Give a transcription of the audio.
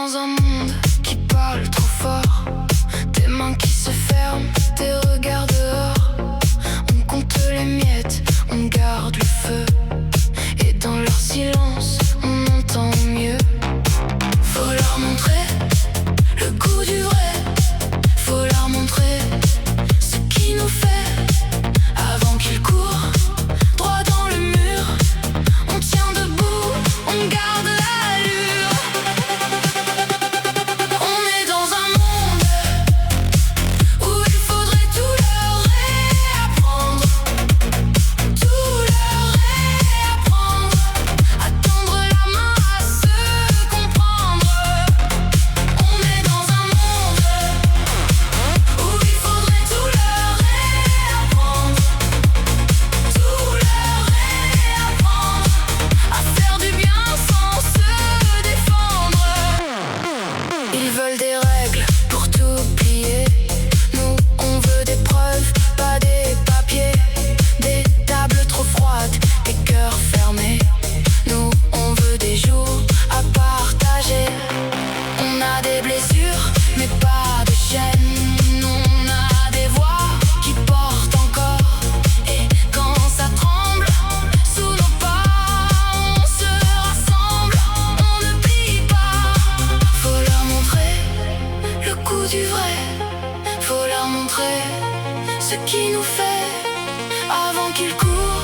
dans un monde qui parle trop fort, des mains qui se ferment, des regards dehors. On compte les miettes, on garde le feu, et dans leur silence, on entend mieux. Faut leur montrer le goût du vrai, faut leur montrer ce qui nous fait, avant qu'ils courent droit dans le mur. On tient debout, on garde l'allure. On est dans un monde où il faudrait tout leur réapprendre, tout leur réapprendre, à tendre la main, à se comprendre. On est dans un monde où il faudrait tout leur réapprendre, tout leur réapprendre, à faire du bien sans se défendre. Ils veulent des règles pour tout plier. Nous, on veut des preuves, pas des papiers. Des tables trop froides, des cœurs fermés. Nous, on veut des jours à partager. On a des blessures, mais pas de chaînes. On a des voix qui portent encore. Et quand ça tremble sous nos pas, on se rassemble, on ne plie pas. Faut leur montrer le goût du vrai, faut leur montrer ce qui nous fait, avant qu'ils courent